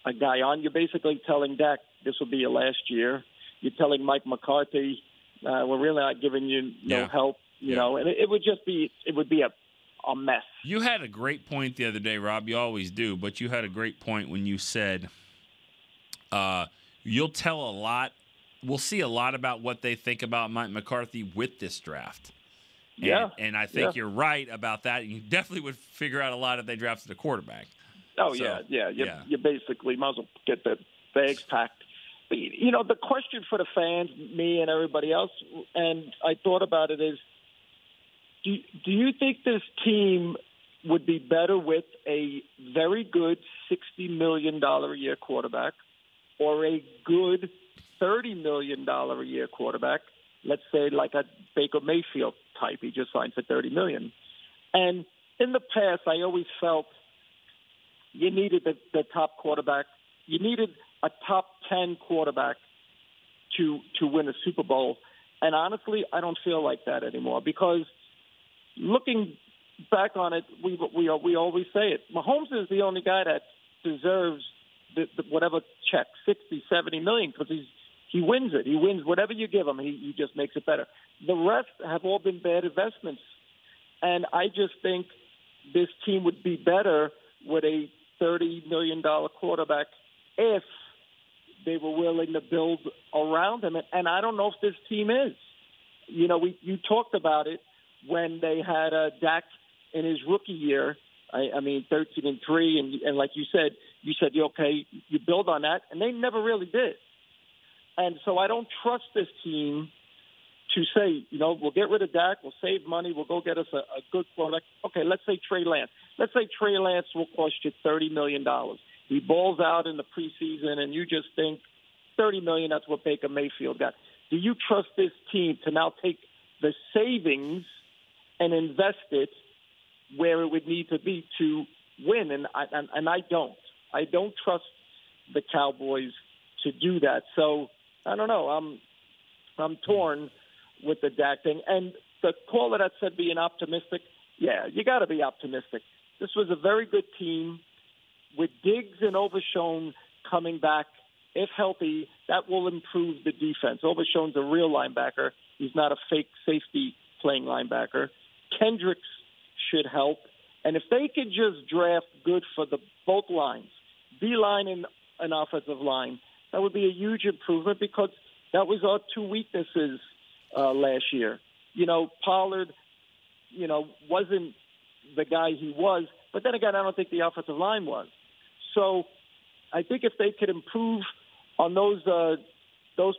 S9: a guy on. You're basically telling Dak this will be your last year. You're telling Mike McCarthy, we're really not giving you no help, know. And it would be a mess.
S4: You had a great point the other day, Rob. You always do. But you had a great point when you said you'll tell a lot. We'll see a lot about what they think about Mike McCarthy with this draft. And I think you're right about that. You definitely would figure out a lot if they drafted a quarterback.
S9: Oh, so, You basically might as well get the bags packed. But, you know, the question for the fans, me and everybody else, and I thought about it is, do you think this team would be better with a very good $60 million a year quarterback or a good $30 million a year quarterback? Let's say like a Baker Mayfield type. He just signed for $30 million. And in the past, I always felt you needed the top quarterback. You needed a top 10 quarterback to win a Super Bowl. And honestly, I don't feel like that anymore because looking back on it, we always say it. Mahomes is the only guy that deserves the whatever check, 60, 70 million, because he wins it. He wins whatever you give him. He just makes it better. The rest have all been bad investments. And I just think this team would be better with a $30 million quarterback if they were willing to build around him. And I don't know if this team is. You know, you talked about it when they had Dak in his rookie year. I mean, 13-3, and like you said, okay, you build on that, and they never really did. And so I don't trust this team to say, you know, we'll get rid of Dak, we'll save money, we'll go get us a good quarterback. Okay, let's say Trey Lance. Let's say Trey Lance will cost you $30 million. He balls out in the preseason, and you just think $30 million, that's what Baker Mayfield got. Do you trust this team to now take the savings and invest it where it would need to be to win? And I don't. I don't trust the Cowboys to do that. So I don't know. I'm torn with the Dak thing. And the caller that said being optimistic, yeah, you got to be optimistic. This was a very good team with Diggs and Overshown coming back. If healthy, that will improve the defense. Overshown's a real linebacker. He's not a fake safety playing linebacker. Kendricks should help. And if they could just draft good for both lines, D-line and an offensive line, that would be a huge improvement because that was our two weaknesses last year. You know, Pollard, you know, wasn't the guy he was, but then again, I don't think the offensive line was. So I think if they could improve on those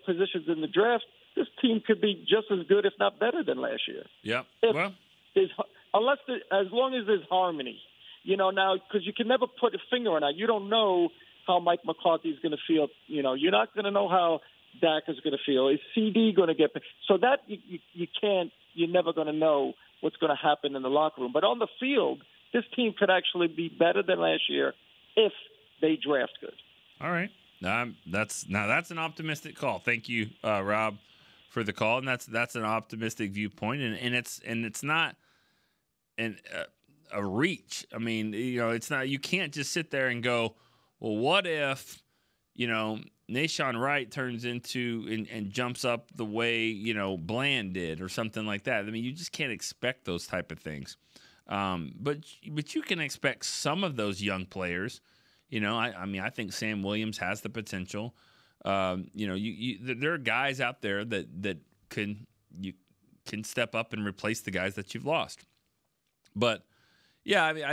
S9: positions in the draft, this team could be just as good, if not better, than last year.
S4: Yeah.
S9: As long as there's harmony, you know. Now, because you can never put a finger on that. You don't know how Mike McCarthy is going to feel. You know, you're not going to know how Dak is going to feel. Is CD going to get? So that you can't. You're never going to know what's going to happen in the locker room. But on the field, this team could actually be better than last year if they draft good.
S4: All right. That's an optimistic call. Thank you, Rob, for the call, and that's an optimistic viewpoint, and it's not a reach. I mean, you know, it's not. You can't just sit there and go, well, what if, you know, Nahshon Wright turns into and jumps up the way, you know, Bland did or something like that. I mean, you just can't expect those type of things. But you can expect some of those young players. You know, I mean, I think Sam Williams has the potential. You know, there are guys out there that can step up and replace the guys that you've lost. But yeah, I mean,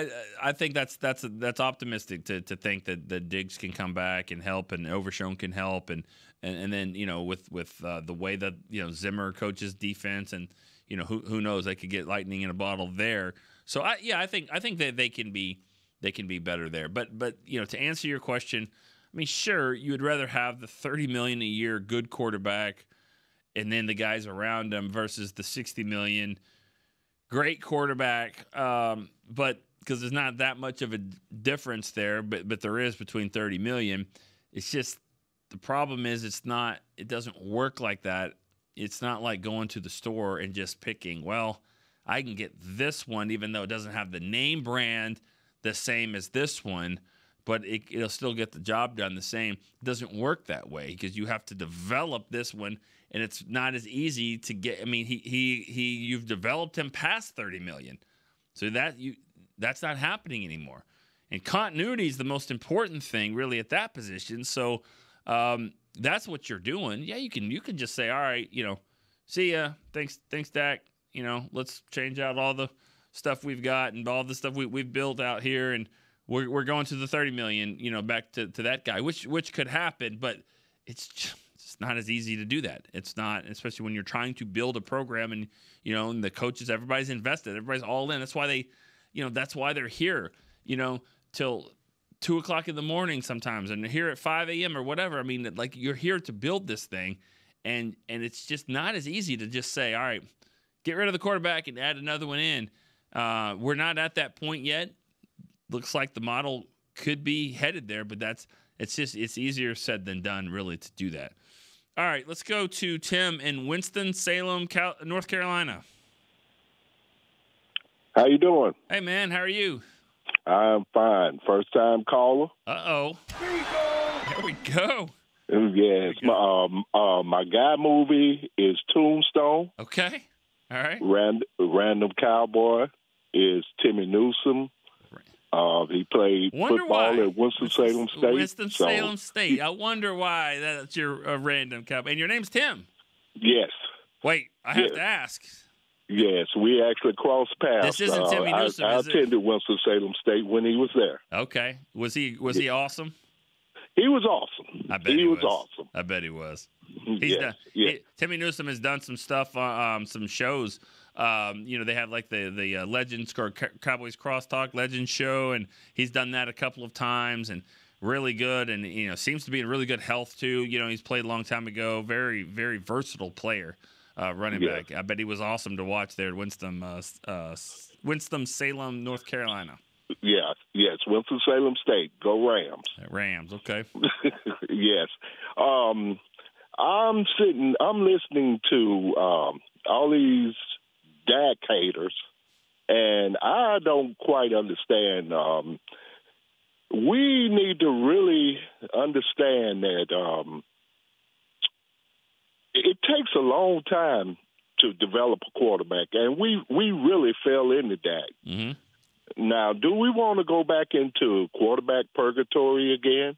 S4: I think that's optimistic to think that Diggs can come back and help, and Overshown can help, and then, you know, with the way that, you know, Zimmer coaches defense, and, you know, who knows, they could get lightning in a bottle there. So I think that they can be better there. But you know, to answer your question, I mean, sure, you would rather have the $30 million a year good quarterback and then the guys around him versus the $60 million great quarterback. But because there's not that much of a difference there, but there is between $30 million. It's just the problem is it doesn't work like that. It's not like going to the store and just picking, well, I can get this one even though it doesn't have the name brand the same as this one, but it'll still get the job done the same. It doesn't work that way because you have to develop this one, and it's not as easy to get. I mean, you've developed him past $30 million, so that's not happening anymore. And continuity is the most important thing, really, at that position. So that's what you're doing. Yeah, you can just say, all right, you know, see ya, thanks, Dak. let's change out all the stuff we've got and all the stuff we've built out here, and we're going to the 30 million, back to that guy, which could happen, but it's just not as easy to do that. It's not, especially when you're trying to build a program and, and the coaches, everybody's invested, everybody's all in. That's why that's why they're here, till 2:00 in the morning sometimes, and here at 5 a.m. or whatever. I mean, like, you're here to build this thing, and it's just not as easy to just say, all right, get rid of the quarterback and add another one in. We're not at that point yet. Looks like the model could be headed there, but it's easier said than done, really, to do that. All right, let's go to Tim in Winston-Salem, North Carolina.
S10: How you doing?
S4: Hey, man, how are you?
S10: I'm fine. First-time caller.
S4: Uh-oh. There we go.
S10: Yes. My guy movie is Tombstone.
S4: Okay. All right.
S10: Random Cowboy is Timmy Newsom. He played football at Winston-Salem State.
S4: Winston-Salem State. I wonder why that's your random cowboy. And your name's Tim.
S10: Yes.
S4: Wait, I have to ask.
S10: Yes, we actually crossed paths.
S4: This isn't Timmy Newsom,
S10: I attended Winston-Salem State when he was there.
S4: Okay. Was he awesome?
S10: He was awesome.
S4: I bet he was
S10: awesome.
S4: I bet he was. Timmy Newsom has done some stuff, some shows. They have like the Legends or Cowboys Crosstalk Legends show, and he's done that a couple of times, and really good, and seems to be in really good health too. He's played a long time ago. Very, very versatile player, running back. I bet he was awesome to watch there at Winston-Salem, North Carolina.
S10: Yes, Winston-Salem State. Go Rams.
S4: Rams, okay.
S10: Yes. I'm listening to all these Dak haters, and I don't quite understand. We need to really understand that it takes a long time to develop a quarterback, and we really fell into Dak.
S4: Mm-hmm.
S10: Now, do we want to go back into quarterback purgatory again?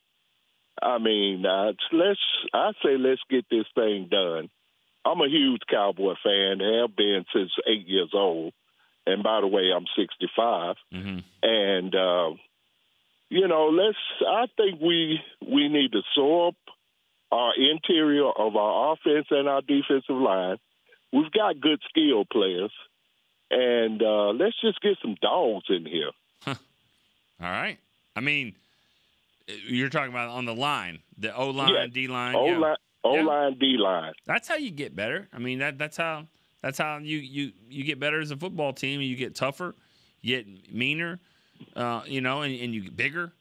S10: I mean, I say let's get this thing done. I'm a huge Cowboy fan, have been since 8 years old. And by the way, I'm 65.
S4: Mm-hmm.
S10: And, I think we need to sew up our interior of our offense and our defensive line. We've got good skill players. And let's just get some dogs in here.
S4: Huh. All right. I mean, you're talking about on the line, the O-line, D-line. O-line, D-line. That's how you get better. I mean, that's how you get better as a football team. You get tougher, you get meaner, and you get bigger.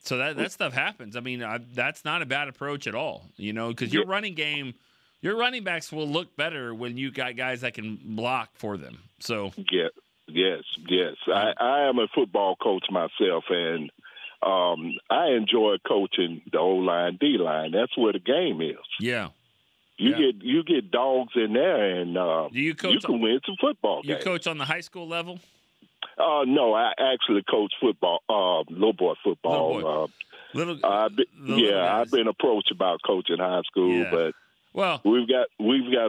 S4: So that stuff happens. I mean, that's not a bad approach at all, because your running game, your running backs will look better when you got guys that can block for them. So
S10: yes. I am a football coach myself, and I enjoy coaching the O-line, D-line. That's where the game is.
S4: Yeah.
S10: You get dogs in there, and you can win some football games.
S4: You coach on the high school level?
S10: No, I actually coach football, little boy football.
S4: I've
S10: been approached about coaching high school, but we've got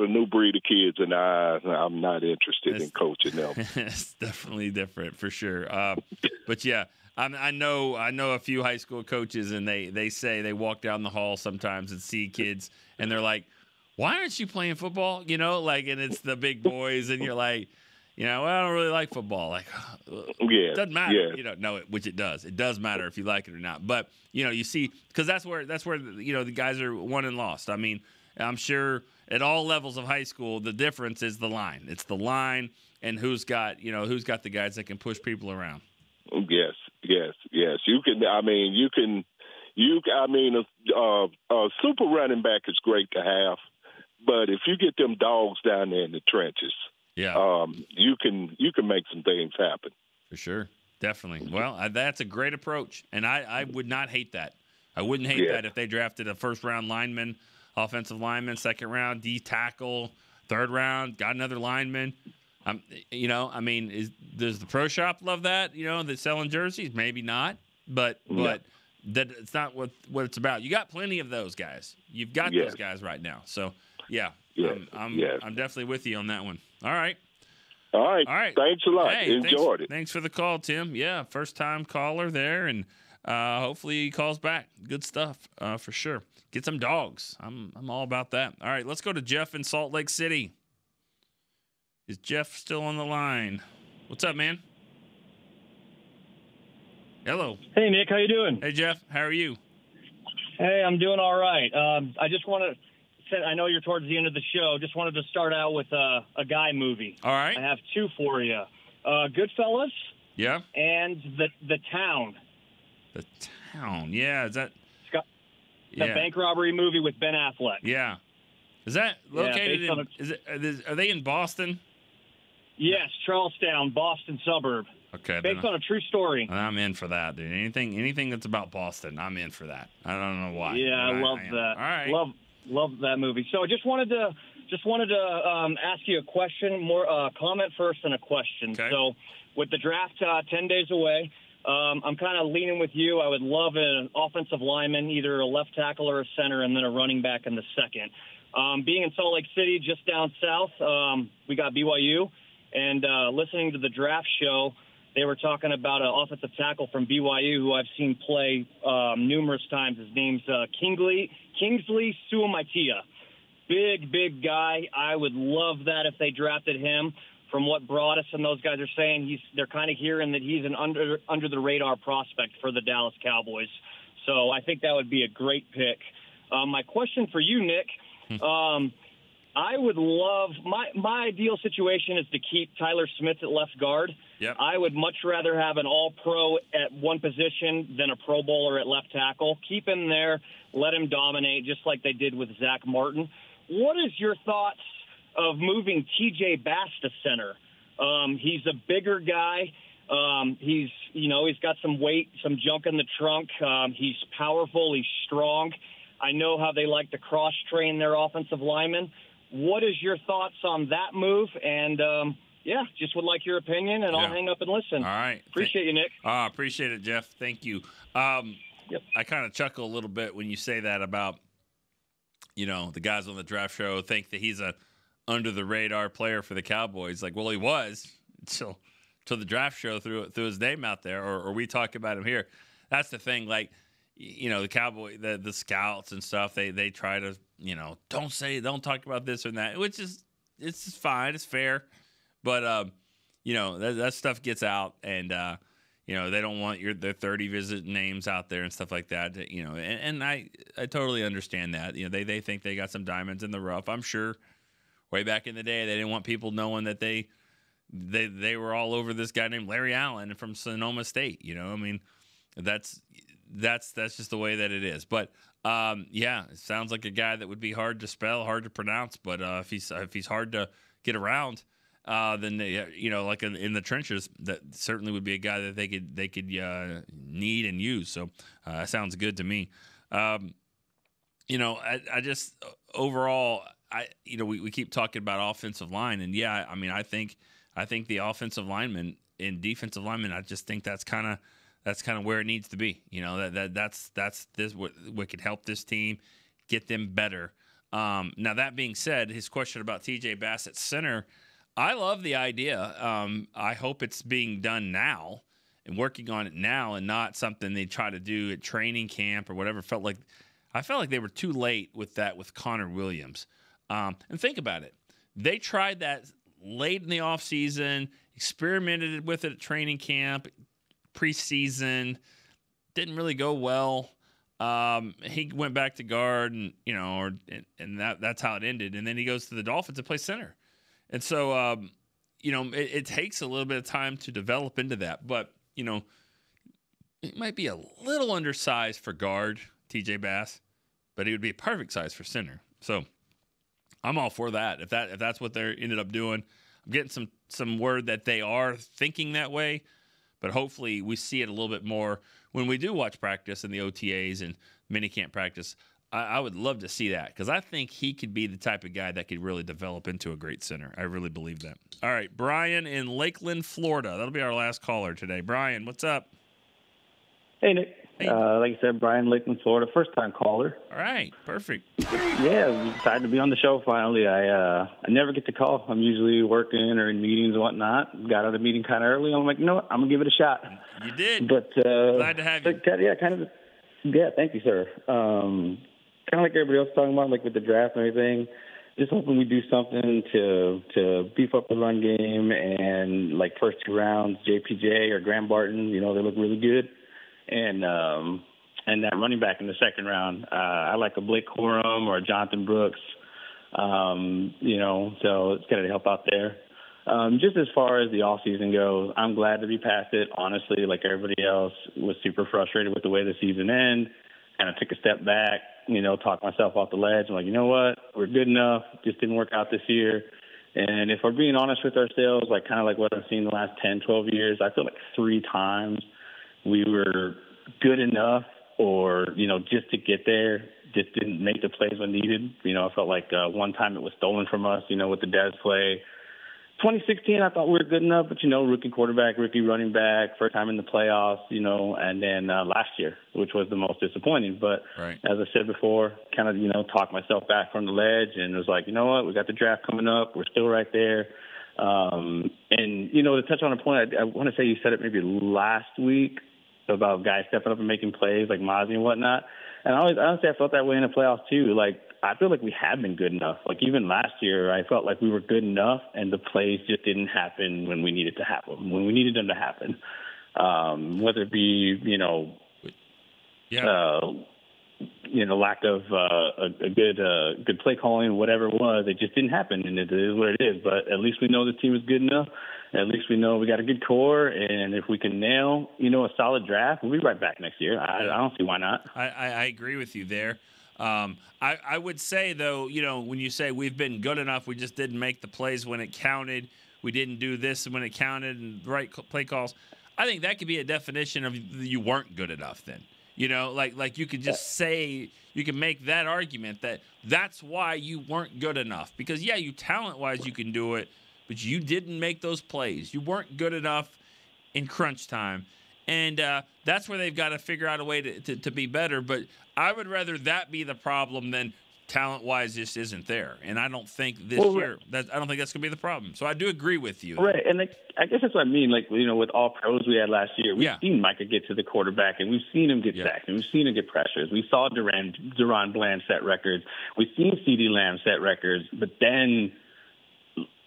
S10: a new breed of kids, and I'm not interested in coaching them.
S4: It's definitely different for sure. But yeah. I know a few high school coaches, and they say they walk down the hall sometimes and see kids, and they're like, "Why aren't you playing football?" And it's the big boys, and you're like, well, I don't really like football. Like, it doesn't matter.
S10: Yeah.
S4: Which it does. It does matter if you like it or not. But you see, because that's where the guys are won and lost. I mean, I'm sure at all levels of high school, the difference is the line. It's the line and who's got the guys that can push people around.
S10: Yes. You can. A super running back is great to have, but if you get them dogs down there in the trenches, you can make some things happen.
S4: For sure, definitely. Well, that's a great approach, and I would not hate that. I wouldn't hate that if they drafted a first-round lineman, offensive lineman, second round D tackle, third round got another lineman. Does the pro shop love that? That's selling jerseys? Maybe not, but that it's not what it's about. You got plenty of those guys. You've got those guys right now. So I'm definitely with you on that one. All right.
S10: All right. Thanks a lot.
S4: Hey,
S10: Enjoyed it.
S4: Thanks for the call, Tim. Yeah, first-time caller there, and hopefully he calls back. Good stuff for sure. Get some dogs. I'm all about that. All right, let's go to Jeff in Salt Lake City. Is Jeff still on the line? What's up, man? Hello.
S11: Hey, Nick. How you doing?
S4: Hey, Jeff. How are you?
S11: Hey, I'm doing all right. I just want to say, I know you're towards the end of the show. Just wanted to start out with a guy movie.
S4: All right.
S11: I have two for you. Goodfellas.
S4: Yeah.
S11: And The Town.
S4: The Town. Yeah. Is that?
S11: The bank robbery movie with Ben Affleck.
S4: Yeah. Is that located are they in Boston?
S11: Yes, Charlestown, Boston suburb.
S4: Okay.
S11: Based on a true story.
S4: I'm in for that, dude. Anything that's about Boston, I'm in for that. I don't know why.
S11: Yeah, I love that.
S4: All right.
S11: Love that movie. So I just wanted to ask you a question, more comment first and a question.
S4: Okay.
S11: So with the draft 10 days away, I'm kind of leaning with you. I would love an offensive lineman, either a left tackle or a center, and then a running back in the second. Being in Salt Lake City, just down south, we got BYU. And listening to the draft show, they were talking about an offensive tackle from BYU who I've seen play numerous times. His name's Kingsley Suamaitea. Big guy. I would love that if they drafted him. From what Broadus and those guys are saying, they're kind of hearing that he's an under the radar prospect for the Dallas Cowboys. So I think that would be a great pick. My question for you, Nick, I would love my ideal situation is to keep Tyler Smith at left guard.
S4: Yep.
S11: I would much rather have an all-pro at one position than a Pro Bowler at left tackle. Keep him there, let him dominate, just like they did with Zach Martin. What is your thoughts of moving T.J. Bass to center? He's a bigger guy. He's got some weight, some junk in the trunk. He's powerful. He's strong. I know how they like to cross-train their offensive linemen. What is your thoughts on that move? And, just would like your opinion, and I'll hang up and listen.
S4: All right.
S11: Appreciate you, Nick.
S4: Appreciate it, Jeff. Thank you. I kind of chuckle a little bit when you say that about, the guys on the draft show think that he's a under-the-radar player for the Cowboys. Like, well, he was until the draft show threw his name out there, or we talk about him here. That's the thing. Like, the Cowboy, the scouts and stuff, they try to, don't talk about this or that, which is, it's just fine. It's fair. But, that stuff gets out, and, they don't want their 30 visit names out there and stuff like that, and I totally understand that. They think they got some diamonds in the rough. I'm sure way back in the day, they didn't want people knowing that they were all over this guy named Larry Allen from Sonoma State. That's just the way that it is. But it sounds like a guy that would be hard to spell, hard to pronounce. But if he's hard to get around, then like in the trenches, that certainly would be a guy that they could need and use. So sounds good to me. I just overall, we keep talking about offensive line, and I think the offensive lineman and defensive lineman, I just think that's kind of where it needs to be. That's this what could help this team get them better. Now that being said, his question about T.J. Bass at center, I love the idea. I hope it's being done now and working on it now, and not something they try to do at training camp or whatever. I felt like they were too late with that with Connor Williams. And think about it. They tried that late in the offseason, experimented with it at training camp, preseason, didn't really go well. He went back to guard, and that's how it ended. And then he goes to the Dolphins to play center. And so, it takes a little bit of time to develop into that. But, it might be a little undersized for guard, TJ Bass, but he would be a perfect size for center. So I'm all for that. If that's what they ended up doing, I'm getting some word that they are thinking that way. But hopefully we see it a little bit more when we do watch practice in the OTAs and minicamp practice. I would love to see that, because I think he could be the type of guy that could really develop into a great center. I really believe that. All right, Brian in Lakeland, Florida. That'll be our last caller today. Brian, what's up?
S12: Hey, Nick. Like I said, Brian Lakeland, Florida, first-time caller.
S4: All right, perfect.
S12: Yeah, I'm excited to be on the show finally. I never get to call. I'm usually working or in meetings and whatnot. Got out of the meeting kind of early. I'm like, you know what? I'm going to give it a shot.
S4: You did.
S12: But
S4: glad to have you.
S12: Yeah, thank you, sir. Kind of like everybody else talking about, like with the draft and everything. Just hoping we do something to beef up the run game and like first 2 rounds, JPJ or Graham Barton, they look really good. And that running back in the second round, I like a Blake Corum or a Jonathan Brooks, so it's got to help out there. Just as far as the offseason goes, I'm glad to be past it. Honestly, like everybody else, was super frustrated with the way the season ended. Kind of took a step back, talked myself off the ledge. I'm like, you know what? We're good enough. Just didn't work out this year. And if we're being honest with ourselves, like kind of like what I've seen the last 10, 12 years, I feel like 3 times we were good enough or, just to get there, just didn't make the plays when needed. I felt like one time it was stolen from us, with the Dez play. 2016, I thought we were good enough, but, rookie quarterback, rookie running back, first time in the playoffs, and then last year, which was the most disappointing. But
S4: right.
S12: As I said before, kind of, talked myself back from the ledge and was like, you know what, we got the draft coming up. We're still right there. And, to touch on a point, I want to say you said it maybe last week about guys stepping up and making plays like Mozzie and whatnot. And honestly, I felt that way in the playoffs too. Like, I feel like we have been good enough. Like, even last year, I felt like we were good enough, and the plays just didn't happen when we needed to happen, when we needed them to happen. Whether it be, lack of a good play calling, whatever it was, it just didn't happen, and it is what it is. But at least we know the team is good enough. At least we know we got a good core, and if we can nail, a solid draft, we'll be right back next year. I don't see why not.
S4: I agree with you there. I would say, though, when you say we've been good enough, we just didn't make the plays when it counted, we didn't do this when it counted, and the right play calls, I think that could be a definition of you weren't good enough then. Like you could just say, you can make that argument that that's why you weren't good enough. Because, yeah, you talent-wise you can do it, but you didn't make those plays. You weren't good enough in crunch time. And that's where they've got to figure out a way to be better. But I would rather that be the problem than talent-wise just isn't there. And I don't think this year – I don't think that's going to be the problem. So I do agree with you.
S12: Right, and I guess that's what I mean. Like, with all pros we had last year, we've seen Micah get to the quarterback, and we've seen him get sacked, and we've seen him get pressures. We saw Deron Bland set records. We've seen CeeDee Lamb set records. But then –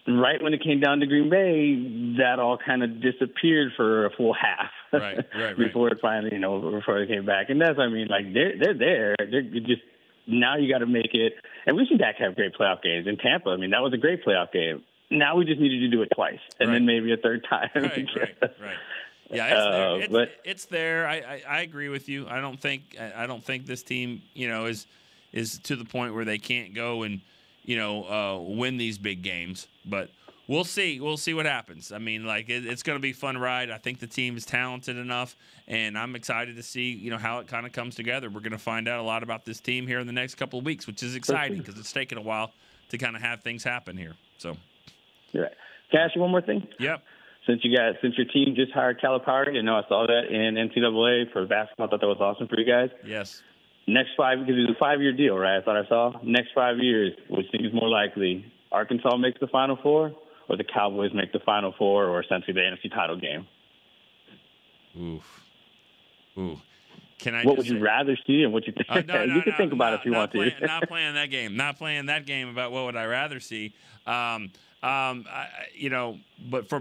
S12: right when it came down to Green Bay, that all kind of disappeared for a full half.
S4: Right.
S12: Before it finally, before it came back. And that's, like, they're there. They're just, now you got to make it. And we've seen Dak have great playoff games. In Tampa, that was a great playoff game. Now we just needed to do it twice, and then maybe a third time.
S4: Right. Yeah, it's there. It's there. I agree with you. I don't think this team, is to the point where they can't go and, win these big games. But we'll see. We'll see what happens. It's going to be a fun ride. I think the team is talented enough, and I'm excited to see, how it kind of comes together. We're going to find out a lot about this team here in the next couple of weeks, which is exciting because it's taken a while to kind of have things happen here. So,
S12: yeah. Can I ask you one more thing?
S4: Yep.
S12: Since your team just hired Calipari, I saw that in NCAA for basketball. I thought that was awesome for you guys.
S4: Yes.
S12: Next 5, because it was a 5-year deal, right? I thought I saw. Next 5 years, which seems more likely? Arkansas makes the Final Four, or the Cowboys make the Final Four, or essentially the NFC title game?
S4: Ooh.
S12: What would you rather see, and what you think? You can think about it if you want to.
S4: Not playing that game. Not playing that game about what would I rather see. But for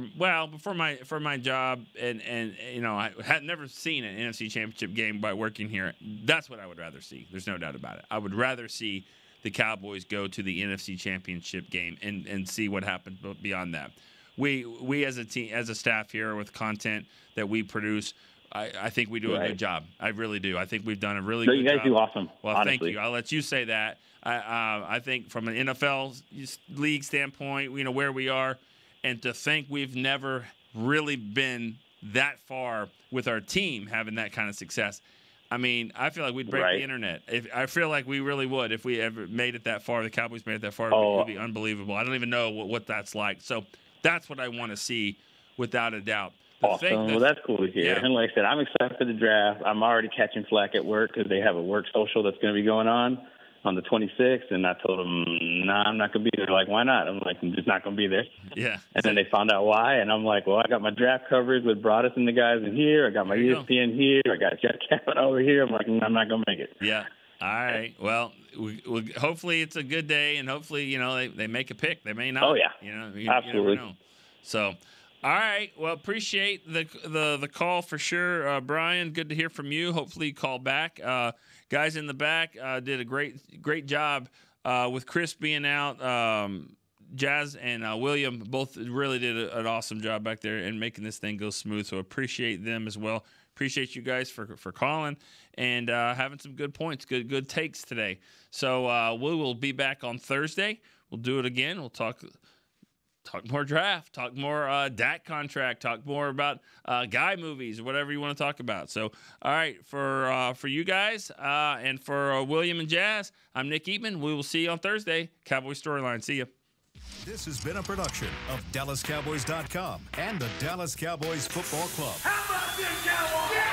S4: my job, and I had never seen an NFC Championship game by working here. That's what I would rather see. There's no doubt about it. I would rather see the Cowboys go to the NFC Championship game and see what happens beyond that. We as a team, as a staff here with content that we produce, I think we do a good job. I really do. I think we've done a really good job.
S12: You guys do awesome.
S4: Well,
S12: honestly.
S4: Thank you. I'll let you say that. I think from an NFL league standpoint, where we are, and to think we've never really been that far with our team having that kind of success. I feel like we'd break the internet. I feel like we really would if we ever made it that far. The Cowboys made it that far. It would be unbelievable. I don't even know what that's like. So that's what I want to see without a doubt.
S12: Awesome. Well, that's cool to hear. Yeah. And like I said, I'm excited for the draft. I'm already catching flack at work because they have a work social that's going to be going on the 26th. And I told them, nah, I'm not going to be there. They're like, why not? I'm like, I'm just not going to be there.
S4: Yeah.
S12: And then they found out why. And I'm like, well, I got my draft coverage with Broadus and the guys in here. I got my ESPN here. I got Jeff Kaplan over here. I'm like, I'm not going to make it.
S4: Yeah. All right. Well, hopefully it's a good day, and hopefully, they make a pick. They may not.
S12: Oh, yeah.
S4: You
S12: absolutely.
S4: never know. So, all right. Well, appreciate the call for sure, Brian. Good to hear from you. Hopefully, you call back. Guys in the back did a great job with Chris being out. Jazz and William both really did an awesome job back there and making this thing go smooth. So appreciate them as well. Appreciate you guys for calling and having some good points, good takes today. So we will be back on Thursday. We'll do it again. We'll talk more draft, talk more Dak contract, talk more about guy movies, whatever you want to talk about. So, all right, for you guys and for William and Jazz, I'm Nick Eatman. We will see you on Thursday. Cowboy Storyline. See you.
S1: This has been a production of DallasCowboys.com and the Dallas Cowboys Football Club.
S3: How about this, Cowboys? Yeah!